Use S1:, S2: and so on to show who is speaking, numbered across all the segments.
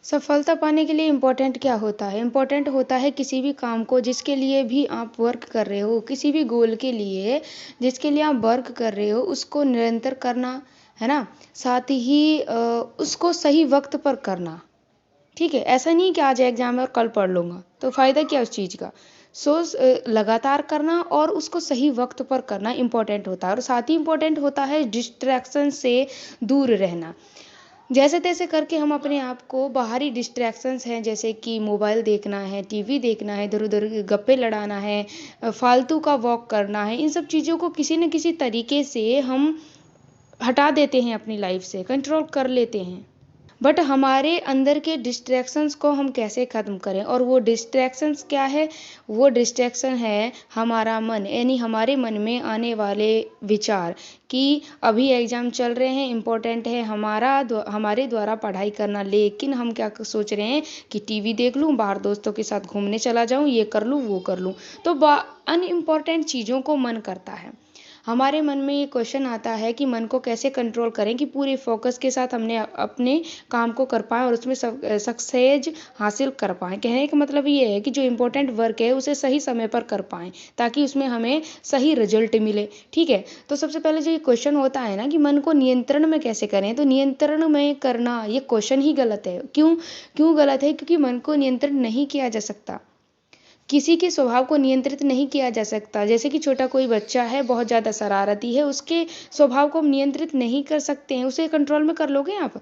S1: सफलता पाने के लिए इम्पोर्टेंट क्या होता है? इम्पोर्टेंट होता है किसी भी काम को जिसके लिए भी आप वर्क कर रहे हो, किसी भी गोल के लिए जिसके लिए आप वर्क कर रहे हो, उसको निरंतर करना, है ना? साथ ही उसको सही वक़्त पर करना, ठीक है? ऐसा नहीं कि आज एग्ज़ाम है और कल पढ़ लूँगा, तो फ़ायदा क्या उस चीज़ का? लगातार करना और उसको सही वक़्त पर करना इम्पोर्टेंट होता है और साथ ही इम्पोर्टेंट होता है डिस्ट्रैक्शन से दूर रहना। जैसे-तैसे करके हम अपने आप को बाहरी डिस्ट्रैक्शंस हैं जैसे कि मोबाइल देखना है, टीवी देखना है, इधर-उधर गप्पे लड़ाना है, फालतू का वॉक करना है, इन सब चीज़ों को किसी न किसी तरीके से हम हटा देते हैं अपनी लाइफ़ से, कंट्रोल कर लेते हैं। बट हमारे अंदर के डिस्ट्रैक्शंस को हम कैसे ख़त्म करें और वो डिस्ट्रैक्शंस क्या है? वो डिस्ट्रैक्शन है हमारा मन, यानी हमारे मन में आने वाले विचार कि अभी एग्ज़ाम चल रहे हैं, इम्पोर्टेंट है हमारे द्वारा पढ़ाई करना, लेकिन हम क्या सोच रहे हैं कि टीवी देख लूँ, बाहर दोस्तों के साथ घूमने चला जाऊँ, ये कर लूँ, वो कर लूँ। तो अनइम्पोर्टेंट चीज़ों को मन करता है। हमारे मन में ये क्वेश्चन आता है कि मन को कैसे कंट्रोल करें कि पूरे फोकस के साथ हमने अपने काम को कर पाएँ और उसमें सक्सेस हासिल कर पाएँ। कहने का मतलब ये है कि जो इम्पोर्टेंट वर्क है उसे सही समय पर कर पाएँ ताकि उसमें हमें सही रिजल्ट मिले, ठीक है? तो सबसे पहले जो ये क्वेश्चन होता है ना कि मन को नियंत्रण में कैसे करें, तो नियंत्रण में करना ये क्वेश्चन ही गलत है। क्यों गलत है? क्योंकि मन को नियंत्रण नहीं किया जा सकता। किसी के स्वभाव को नियंत्रित नहीं किया जा सकता। जैसे कि छोटा कोई बच्चा है, बहुत ज़्यादा शरारती है, उसके स्वभाव को हम नियंत्रित नहीं कर सकते हैं। उसे कंट्रोल में कर लोगे आप?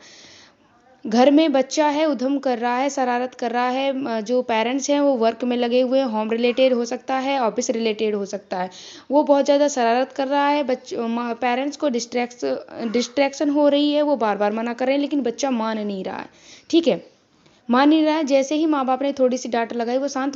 S1: घर में बच्चा है, उधम कर रहा है, शरारत कर रहा है, जो पेरेंट्स हैं वो वर्क में लगे हुए हैं, होम रिलेटेड हो सकता है, ऑफिस रिलेटेड हो सकता है। वो बहुत ज़्यादा शरारत कर रहा है, पेरेंट्स को डिस्ट्रैक्शन हो रही है, वो बार-बार मना कर रहे हैं लेकिन बच्चा मान नहीं रहा है, ठीक है? मान नहीं रहा है, जैसे ही माँ-बाप ने थोड़ी-सी डाँट लगाई वो शांत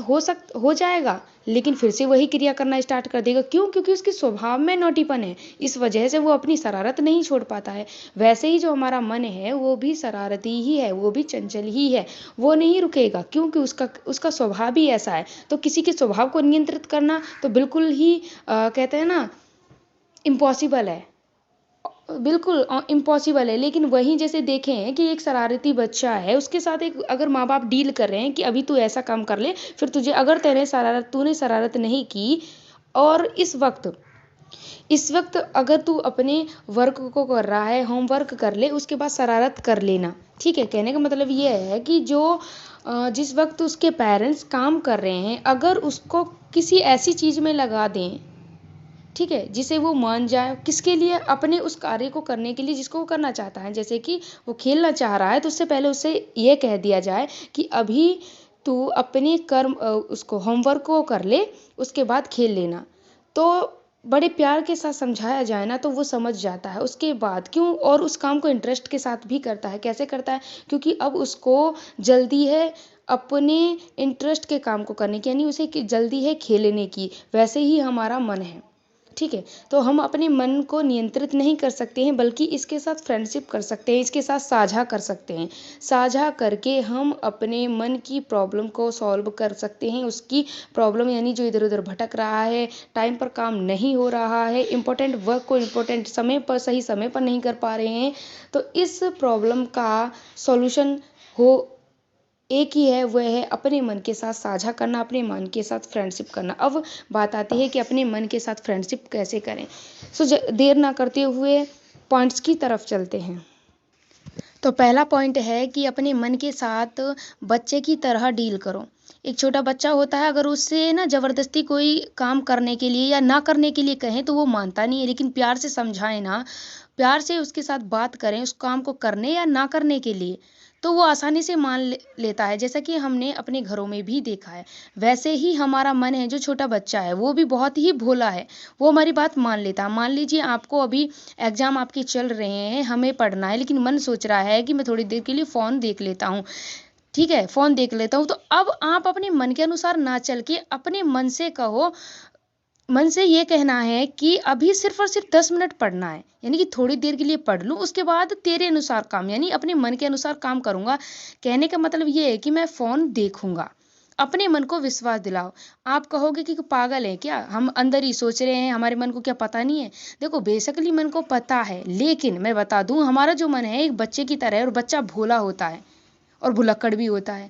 S1: हो जाएगा, लेकिन फिर से वही क्रिया करना स्टार्ट कर देगा। क्यों? क्योंकि उसके स्वभाव में नौटीपन है, इस वजह से वो अपनी शरारत नहीं छोड़ पाता है। वैसे ही जो हमारा मन है, वो भी शरारती ही है, वो भी चंचल ही है, वो नहीं रुकेगा क्योंकि उसका उसका स्वभाव ही ऐसा है। तो किसी के स्वभाव को नियंत्रित करना तो बिल्कुल ही कहते हैं ना इम्पॉसिबल है। बिल्कुल इम्पॉसिबल है, लेकिन वहीं जैसे देखें कि एक शरारती बच्चा है, उसके साथ एक अगर माँ-बाप डील कर रहे हैं कि अभी तू ऐसा काम कर ले, फिर अगर तूने शरारत नहीं की और इस वक़्त अगर तू अपने वर्क को कर रहा है, होमवर्क कर ले, उसके बाद शरारत कर लेना, ठीक है? कहने का मतलब ये है कि जिस वक़्त उसके पेरेंट्स काम कर रहे हैं, अगर उसको किसी ऐसी चीज़ में लगा दें, ठीक है, जिसे वो मान जाए, किसके लिए? अपने उस कार्य को करने के लिए जिसको वो करना चाहता है। जैसे कि वो खेलना चाह रहा है तो उससे पहले उससे ये कह दिया जाए कि अभी तू अपने उसको होमवर्क को कर ले, उसके बाद खेल लेना। तो बड़े प्यार के साथ समझाया जाए ना तो वो समझ जाता है। उसके बाद क्यों और उस काम को इंटरेस्ट के साथ भी करता है। कैसे करता है? क्योंकि अब उसको जल्दी है अपने इंटरेस्ट के काम को करने की, यानी उसे जल्दी है खेलने की। वैसे ही हमारा मन है। ठीक है, तो हम अपने मन को नियंत्रित नहीं कर सकते हैं बल्कि इसके साथ फ्रेंडशिप कर सकते हैं, इसके साथ साझा कर सकते हैं। साझा करके हम अपने मन की प्रॉब्लम को सॉल्व कर सकते हैं। उसकी प्रॉब्लम यानी जो इधर-उधर भटक रहा है, टाइम पर काम नहीं हो रहा है, इम्पोर्टेंट वर्क को इम्पोर्टेंट समय पर सही समय पर नहीं कर पा रहे हैं, तो इस प्रॉब्लम का सॉल्यूशन हो एक ही है, वह है अपने मन के साथ साझा करना, अपने मन के साथ फ्रेंडशिप करना। अब बात आती है कि अपने मन के साथ फ्रेंडशिप कैसे करें। देर ना करते हुए पॉइंट्स की तरफ चलते हैं। तो पहला पॉइंट है कि अपने मन के साथ बच्चे की तरह डील करो। एक छोटा बच्चा होता है, अगर उससे ना ज़बरदस्ती कोई काम करने के लिए या ना करने के लिए कहें तो वो मानता नहीं है, लेकिन प्यार से समझाएं ना, प्यार से उसके साथ बात करें उस काम को करने या ना करने के लिए, तो वो आसानी से लेता है। जैसा कि हमने अपने घरों में भी देखा है, वैसे ही हमारा मन है, जो छोटा बच्चा है वो भी बहुत ही भोला है, वो हमारी बात मान लेता है। मान लीजिए आपको अभी एग्ज़ाम आपके चल रहे हैं, हमें पढ़ना है, लेकिन मन सोच रहा है कि मैं थोड़ी देर के लिए फ़ोन देख लेता हूँ, ठीक है, फ़ोन देख लेता हूँ। तो अब आप अपने मन के अनुसार ना चल के अपने मन से कहो, मन से ये कहना है कि अभी सिर्फ़ और सिर्फ़ 10 मिनट पढ़ना है, यानी कि थोड़ी देर के लिए पढ़ लूँ, उसके बाद तेरे अनुसार काम, यानी अपने मन के अनुसार काम करूँगा। कहने का मतलब ये है कि मैं फ़ोन देखूँगा। अपने मन को विश्वास दिलाओ। आप कहोगे कि पागल है क्या? हम अंदर ही सोच रहे हैं, हमारे मन को क्या पता नहीं है? देखो, बेसिकली मन को पता है, लेकिन मैं बता दूँ, हमारा जो मन है एक बच्चे की तरह है और बच्चा भोला होता है। और भुलक्कड़ भी होता है।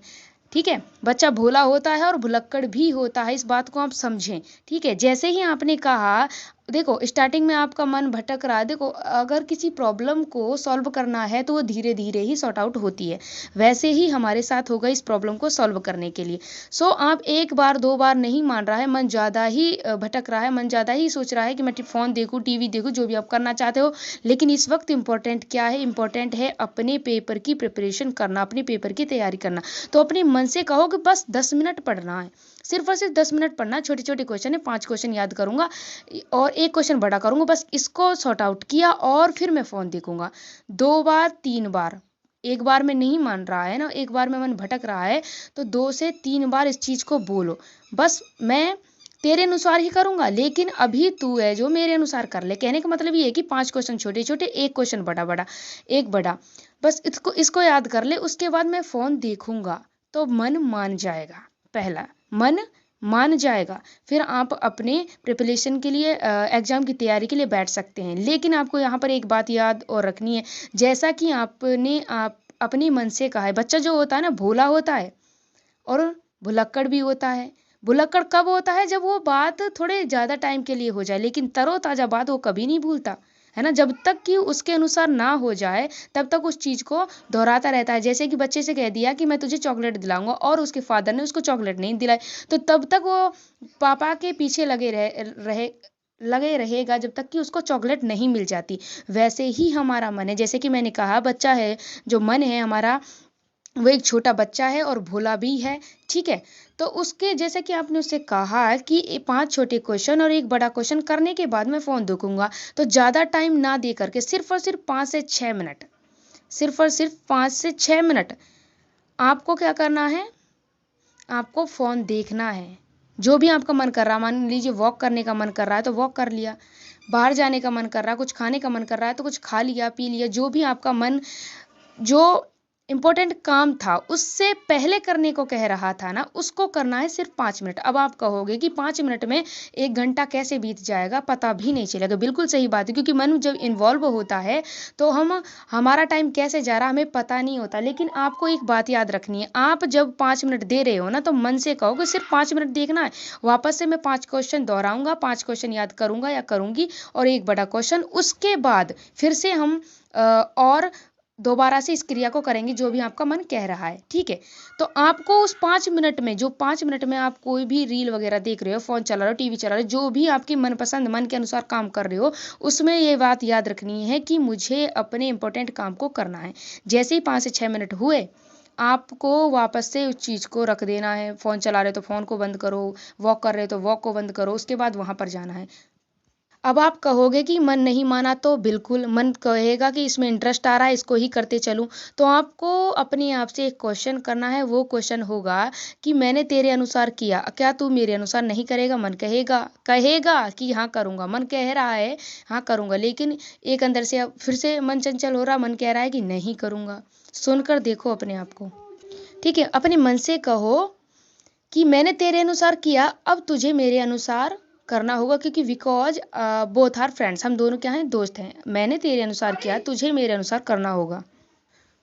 S1: ठीक है, बच्चा भोला होता है और भुलक्कड़ भी होता है, इस बात को आप समझें। ठीक है, जैसे ही आपने कहा, देखो स्टार्टिंग में आपका मन भटक रहा है, देखो अगर किसी प्रॉब्लम को सॉल्व करना है तो वो धीरे धीरे ही सॉर्ट आउट होती है, वैसे ही हमारे साथ होगा इस प्रॉब्लम को सॉल्व करने के लिए। सो आप एक बार दो बार नहीं मान रहा है, मन ज़्यादा ही भटक रहा है, मन ज़्यादा ही सोच रहा है कि मैं फ़ोन देखूँ, टीवी देखूँ, जो भी आप करना चाहते हो, लेकिन इस वक्त इंपॉर्टेंट क्या है? इंपॉर्टेंट है अपने पेपर की प्रिपरेशन करना, अपने पेपर की तैयारी करना। तो अपने मन से कहो कि बस 10 मिनट पढ़ना है, सिर्फ और सिर्फ 10 मिनट पढ़ना है। छोटे छोटे क्वेश्चन है, 5 क्वेश्चन याद करूंगा और एक क्वेश्चन बड़ा करूंगा, बस इसको सॉर्ट आउट किया और फिर मैं फ़ोन देखूंगा। 2 बार 3 बार, एक बार में नहीं मान रहा है ना, एक बार में मन भटक रहा है, तो 2 से 3 बार इस चीज़ को बोलो, बस मैं तेरे अनुसार ही करूंगा, लेकिन अभी तू है जो मेरे अनुसार कर ले। कहने का मतलब ये है कि 5 क्वेश्चन छोटे छोटे, एक क्वेश्चन बड़ा बड़ा, एक बड़ा, बस इसको इसको याद कर ले, उसके बाद मैं फ़ोन देखूंगा तो मन मान जाएगा। पहला, मन मान जाएगा, फिर आप अपने प्रिपरेशन के लिए, एग्ज़ाम की तैयारी के लिए बैठ सकते हैं। लेकिन आपको यहाँ पर एक बात याद और रखनी है, जैसा कि आप अपने मन से कहा है, बच्चा जो होता है ना भोला होता है और भुलक्कड़ भी होता है। भुलक्कड़ कब होता है? जब वो बात थोड़े ज़्यादा टाइम के लिए हो जाए, लेकिन तरोताज़ा बात वो कभी नहीं भूलता, है ना? जब तक कि उसके अनुसार ना हो जाए तब तक उस चीज़ को दोहराता रहता है। जैसे कि बच्चे से कह दिया कि मैं तुझे चॉकलेट दिलाऊंगा और उसके फादर ने उसको चॉकलेट नहीं दिलाई, तो तब तक वो पापा के पीछे लगे रहेगा जब तक कि उसको चॉकलेट नहीं मिल जाती। वैसे ही हमारा मन है, जैसे कि मैंने कहा, बच्चा है जो मन है हमारा, वो एक छोटा बच्चा है और भोला भी है। ठीक है, तो उसके जैसे कि आपने उससे कहा कि 5 छोटे क्वेश्चन और एक बड़ा क्वेश्चन करने के बाद मैं फ़ोन देखूंगा, तो ज़्यादा टाइम ना दे करके सिर्फ और सिर्फ 5 से 6 मिनट, सिर्फ और सिर्फ 5 से 6 मिनट आपको क्या करना है? आपको फ़ोन देखना है। जो भी आपका मन कर रहा, मान लीजिए वॉक करने का मन कर रहा है तो वॉक कर लिया, बाहर जाने का मन कर रहा है, कुछ खाने का मन कर रहा है तो कुछ खा लिया पी लिया, जो भी आपका मन, जो इम्पोर्टेंट काम था उससे पहले करने को कह रहा था ना, उसको करना है सिर्फ 5 मिनट। अब आप कहोगे कि 5 मिनट में 1 घंटा कैसे बीत जाएगा, पता भी नहीं चलेगा। तो बिल्कुल सही बात है, क्योंकि मन जब इन्वॉल्व होता है तो हमारा टाइम कैसे जा रहा हमें पता नहीं होता। लेकिन आपको एक बात याद रखनी है, आप जब 5 मिनट दे रहे हो ना, तो मन से कहो कि सिर्फ 5 मिनट देखना है, वापस से मैं 5 क्वेश्चन दोहराऊंगा, 5 क्वेश्चन याद करूंगा या करूंगी और एक बड़ा क्वेश्चन, उसके बाद फिर से हम और दोबारा से इस क्रिया को करेंगे जो भी आपका मन कह रहा है। ठीक है, तो आपको उस 5 मिनट में, जो 5 मिनट में आप कोई भी रील वगैरह देख रहे हो, फ़ोन चला रहे हो, टीवी चला रहे हो, जो भी आपकी मनपसंद मन के अनुसार काम कर रहे हो, उसमें ये बात याद रखनी है कि मुझे अपने इंपॉर्टेंट काम को करना है। जैसे ही 5 से 6 मिनट हुए, आपको वापस से उस चीज़ को रख देना है। फ़ोन चला रहे हो तो फ़ोन को बंद करो, वॉक कर रहे हो तो वॉक को बंद करो, उसके बाद वहाँ पर जाना है। अब आप कहोगे कि मन नहीं माना, तो बिल्कुल मन कहेगा कि इसमें इंटरेस्ट आ रहा है, इसको ही करते चलूं। तो आपको अपने आप से एक क्वेश्चन करना है, वो क्वेश्चन होगा कि मैंने तेरे अनुसार किया, क्या तू मेरे अनुसार नहीं करेगा? मन कहेगा कहेगा कि हाँ करूँगा, मन कह रहा है हाँ करूँगा, लेकिन एक अंदर से अब फिर से मन चंचल हो रहा, मन कह रहा है कि नहीं करूँगा। सुनकर देखो अपने आप को। ठीक है, अपने मन से कहो कि मैंने तेरे अनुसार किया, अब तुझे मेरे अनुसार करना होगा, क्योंकि बिकॉज बोथ आर फ्रेंड्स, हम दोनों क्या हैं? दोस्त हैं। मैंने तेरे अनुसार किया, तुझे मेरे अनुसार करना होगा।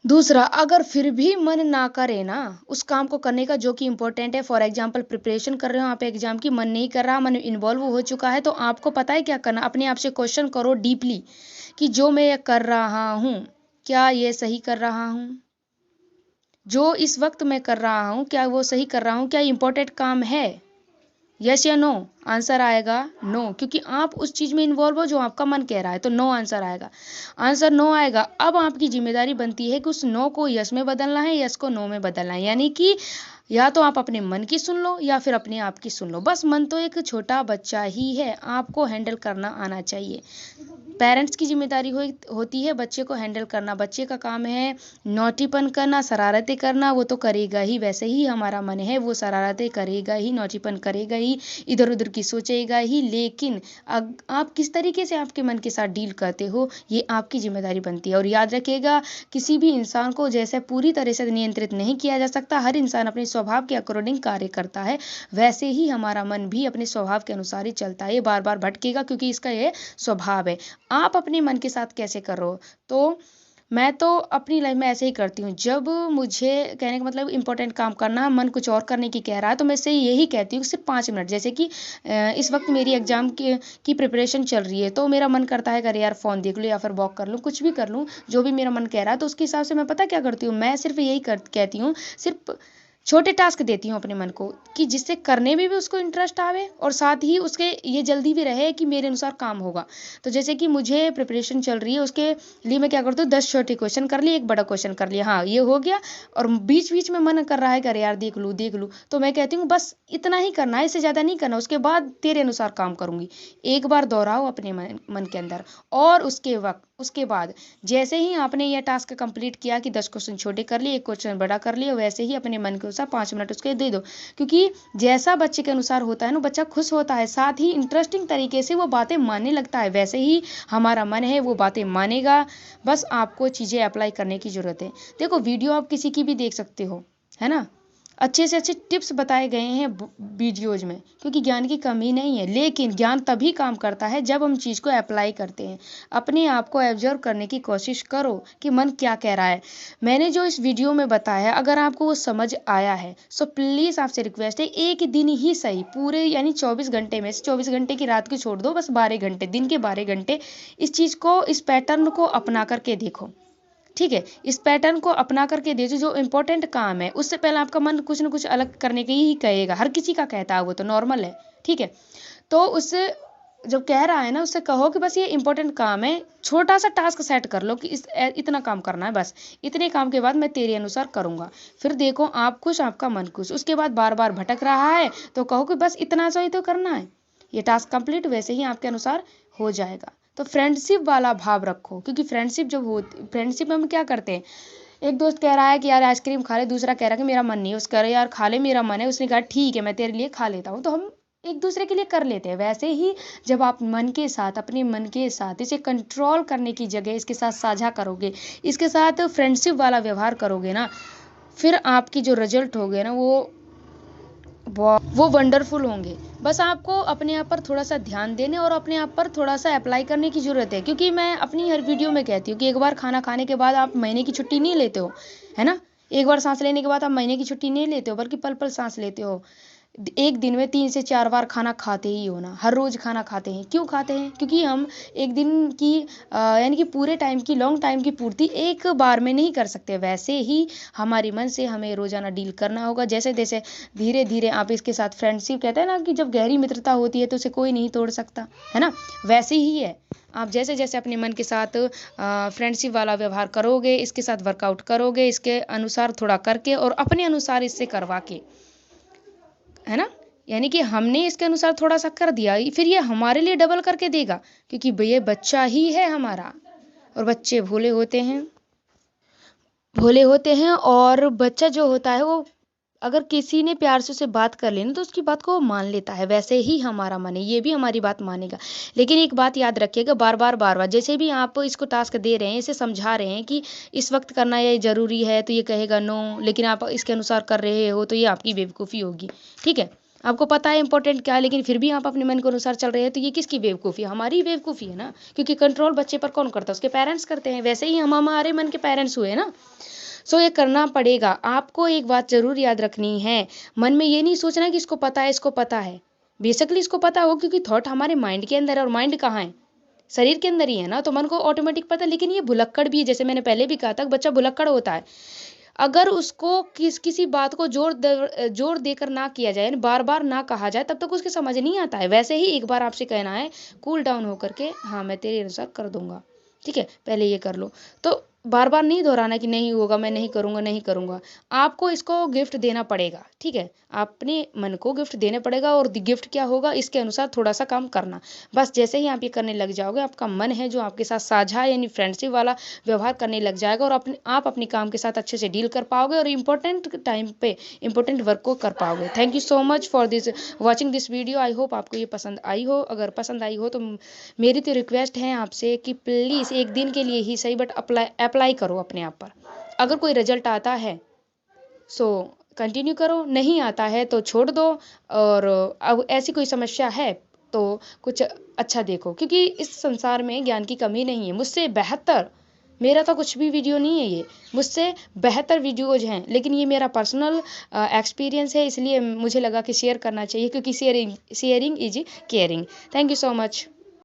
S1: दूसरा, अगर फिर भी मन ना करे ना उस काम को करने का जो कि इंपॉर्टेंट है, फॉर एग्जांपल प्रिपरेशन कर रहे हो आप एग्जाम की, मन नहीं कर रहा, मन इन्वॉल्व हो चुका है, तो आपको पता है क्या करना? अपने आप से क्वेश्चन करो डीपली कि जो मैं ये कर रहा हूँ, क्या ये सही कर रहा हूँ? जो इस वक्त मैं कर रहा हूँ, क्या वो सही कर रहा हूँ? क्या इंपॉर्टेंट काम है? यस या नो? आंसर आएगा नो, क्योंकि आप उस चीज में इन्वॉल्व हो जो आपका मन कह रहा है, तो नो आंसर आएगा। आंसर नो आएगा। अब आपकी जिम्मेदारी बनती है कि उस नो को यस में बदलना है, यस को नो में बदलना है। यानी कि या तो आप अपने मन की सुन लो या फिर अपने आप की सुन लो। बस मन तो एक छोटा बच्चा ही है, आपको हैंडल करना आना चाहिए। पेरेंट्स की जिम्मेदारी होती है बच्चे को हैंडल करना। बच्चे का काम है नौटीपन करना, शरारतें करना, वो तो करेगा ही। वैसे ही हमारा मन है, वो शरारतें करेगा ही, नौटीपन करेगा ही, इधर उधर की सोचेगा ही। लेकिन आप किस तरीके से आपके मन के साथ डील करते हो, ये आपकी जिम्मेदारी बनती है। और याद रखिएगा, किसी भी इंसान को जैसे पूरी तरह से नियंत्रित नहीं किया जा सकता। हर इंसान अपने स्वभाव के अकॉर्डिंग कार्य करता है, वैसे ही हमारा मन भी अपने स्वभाव के अनुसार ही चलता है। ये बार बार भटकेगा क्योंकि इसका ये स्वभाव है। आप अपने मन के साथ कैसे कर रहे हो? तो मैं तो अपनी लाइफ में ऐसे ही करती हूँ। जब मुझे कहने का मतलब इम्पोर्टेंट काम करना है, मन कुछ और करने की कह रहा है, तो मैं इससे यही कहती हूँ सिर्फ 5 मिनट। जैसे कि इस वक्त मेरी एग्जाम की प्रिपरेशन चल रही है, तो मेरा मन करता है अरे यार फ़ोन देख लूँ या फिर वॉक कर लूँ, कुछ भी कर लूँ, जो भी मेरा मन कह रहा है। तो उसके हिसाब से मैं पता क्या करती हूँ, मैं सिर्फ यही कहती हूँ, सिर्फ छोटे टास्क देती हूँ अपने मन को, कि जिससे करने में भी उसको इंटरेस्ट आवे और साथ ही उसके ये जल्दी भी रहे कि मेरे अनुसार काम होगा। तो जैसे कि मुझे प्रिपरेशन चल रही है, उसके लिए मैं क्या करती हूँ, 10 छोटे क्वेश्चन कर लिए, एक बड़ा क्वेश्चन कर लिया, हाँ ये हो गया। और बीच बीच में मन कर रहा है कि अरे यार देख लूँ देख लूँ, तो मैं कहती हूँ बस इतना ही करना है, इससे ज़्यादा नहीं करना, उसके बाद तेरे अनुसार काम करूँगी। एक बार दोहराओ अपने मन के अंदर। और उसके बाद जैसे ही आपने यह टास्क कंप्लीट किया कि 10 क्वेश्चन छोटे कर लिए, एक क्वेश्चन बड़ा कर लिया, वैसे ही अपने मन के अनुसार 5 मिनट उसके दे दो। क्योंकि जैसा बच्चे के अनुसार होता है ना, बच्चा खुश होता है, साथ ही इंटरेस्टिंग तरीके से वो बातें मानने लगता है। वैसे ही हमारा मन है वो बातें मानेगा। बस आपको चीज़ें अप्लाई करने की ज़रूरत है। देखो वीडियो आप किसी की भी देख सकते हो, है ना, अच्छे से अच्छे टिप्स बताए गए हैं वीडियोज में, क्योंकि ज्ञान की कमी नहीं है। लेकिन ज्ञान तभी काम करता है जब हम चीज़ को अप्लाई करते हैं। अपने आप को ऑब्जर्व करने की कोशिश करो कि मन क्या कह रहा है। मैंने जो इस वीडियो में बताया, अगर आपको वो समझ आया है, सो प्लीज़ आपसे रिक्वेस्ट है, एक दिन ही सही, पूरे यानी 24 घंटे में से 24 घंटे की रात को छोड़ दो, बस 12 घंटे, दिन के 12 घंटे इस चीज़ को, इस पैटर्न को अपना करके देखो। ठीक है, इस पैटर्न को अपना करके देखो। जो इंपॉर्टेंट काम है उससे पहले आपका मन कुछ ना कुछ अलग करने के ही कहेगा, हर किसी का कहता है, वो तो नॉर्मल है। ठीक है, तो उससे जब कह रहा है ना, उससे कहो कि बस ये इंपॉर्टेंट काम है, छोटा सा टास्क सेट कर लो कि इतना काम करना है, बस इतने काम के बाद मैं तेरे अनुसार करूँगा। फिर देखो आप खुश, आपका मन खुश। उसके बाद बार बार भटक रहा है तो कहो कि बस इतना सा ही तो करना है, ये टास्क कंप्लीट वैसे ही आपके अनुसार हो जाएगा। तो फ्रेंडशिप वाला भाव रखो, क्योंकि फ्रेंडशिप जब होती, फ्रेंडशिप में हम क्या करते हैं, एक दोस्त कह रहा है कि यार आइसक्रीम खा ले, दूसरा कह रहा है कि मेरा मन नहीं है, उसका यार खा ले मेरा मन है, उसने कहा ठीक है मैं तेरे लिए खा लेता हूँ, तो हम एक दूसरे के लिए कर लेते हैं। वैसे ही जब आप मन के साथ, अपने मन के साथ इसे कंट्रोल करने की जगह इसके साथ साझा करोगे, इसके साथ फ्रेंडशिप वाला व्यवहार करोगे ना, फिर आपकी जो रिजल्ट होगे ना वो वंडरफुल होंगे। बस आपको अपने आप पर थोड़ा सा ध्यान देने और अपने आप पर थोड़ा सा अप्लाई करने की ज़रूरत है। क्योंकि मैं अपनी हर वीडियो में कहती हूँ कि एक बार खाना खाने के बाद आप महीने की छुट्टी नहीं लेते हो, है ना, एक बार सांस लेने के बाद आप महीने की छुट्टी नहीं लेते हो, बल्कि पल पल सांस लेते हो। एक दिन में 3 से 4 बार खाना खाते ही हो ना, हर रोज़ खाना खाते हैं। क्यों खाते हैं? क्योंकि हम एक दिन की यानी कि पूरे टाइम की, लॉन्ग टाइम की पूर्ति एक बार में नहीं कर सकते। वैसे ही हमारे मन से हमें रोज़ाना डील करना होगा। जैसे जैसे धीरे धीरे आप इसके साथ फ्रेंडशिप, कहते हैं ना कि जब गहरी मित्रता होती है तो उसे कोई नहीं तोड़ सकता, है ना, वैसे ही है। आप जैसे जैसे अपने मन के साथ फ्रेंडशिप वाला व्यवहार करोगे, इसके साथ वर्कआउट करोगे, इसके अनुसार थोड़ा करके और अपने अनुसार इससे करवा के, है ना, यानी कि हमने इसके अनुसार थोड़ा सा कर दिया, फिर ये हमारे लिए डबल करके देगा, क्योंकि ये बच्चा ही है हमारा। और बच्चे भोले होते हैं और बच्चा जो होता है वो, अगर किसी ने प्यार से उसे बात कर ली ना, तो उसकी बात को वो मान लेता है। वैसे ही हमारा मन है, ये भी हमारी बात मानेगा। लेकिन एक बात याद रखिएगा, बार बार जैसे भी आप इसको टास्क दे रहे हैं, इसे समझा रहे हैं कि इस वक्त करना ये ज़रूरी है, तो ये कहेगा नो, लेकिन आप इसके अनुसार कर रहे हो, तो ये आपकी बेवकूफ़ी होगी। ठीक है, आपको पता है इंपॉर्टेंट क्या है, लेकिन फिर भी आप अपने मन के अनुसार चल रहे हैं, तो ये किसकी बेवकूफ़ी है? हमारी बेवकूफ़ी है ना, क्योंकि कंट्रोल बच्चे पर कौन करता है? उसके पेरेंट्स करते हैं। वैसे ही हम हमारे मन के पेरेंट्स हुए ना। सो ये करना पड़ेगा आपको। एक बात जरूर याद रखनी है, मन में ये नहीं सोचना कि इसको पता है, इसको पता है। बेसिकली इसको पता हो, क्योंकि थॉट हमारे माइंड के अंदर है, और माइंड कहाँ है? शरीर के अंदर ही है ना, तो मन को ऑटोमेटिक पता है। लेकिन ये भुलक्कड़ भी है, जैसे मैंने पहले भी कहा था, बच्चा भुलक्कड़ होता है। अगर उसको किसी बात को जोर देकर ना किया जाए, बार बार ना कहा जाए, तब तक उसके समझ नहीं आता है। वैसे ही एक बार आपसे कहना है कूल डाउन होकर के, हाँ मैं तेरे अनुसार कर दूंगा, ठीक है पहले ये कर लो, तो बार बार नहीं दोहराना कि नहीं होगा, मैं नहीं करूंगा, नहीं करूंगा। आपको इसको गिफ्ट देना पड़ेगा, ठीक है, अपने मन को गिफ्ट देना पड़ेगा। और गिफ्ट क्या होगा, इसके अनुसार थोड़ा सा काम करना। बस जैसे ही आप ये करने लग जाओगे, आपका मन है जो आपके साथ साझा यानी फ्रेंडशिप वाला व्यवहार करने लग जाएगा, और आप अपने काम के साथ अच्छे से डील कर पाओगे, और इम्पोर्टेंट टाइम पे इम्पोर्टेंट वर्क को कर पाओगे। Thank you so much for this watching this video. I hope आपको ये पसंद आई हो। अगर पसंद आई हो तो मेरी तो रिक्वेस्ट है आपसे कि प्लीज़ एक दिन के लिए ही सही, बट अप्लाई करो अपने आप पर। अगर कोई रिजल्ट आता है सो कंटिन्यू करो, नहीं आता है तो छोड़ दो। और अब ऐसी कोई समस्या है तो कुछ अच्छा देखो, क्योंकि इस संसार में ज्ञान की कमी नहीं है। मुझसे बेहतर मेरा तो कुछ भी वीडियो नहीं है ये, मुझसे बेहतर वीडियोज हैं, लेकिन ये मेरा पर्सनल एक्सपीरियंस है, इसलिए मुझे लगा कि शेयर करना चाहिए, क्योंकि sharing is caring. Thank you so much.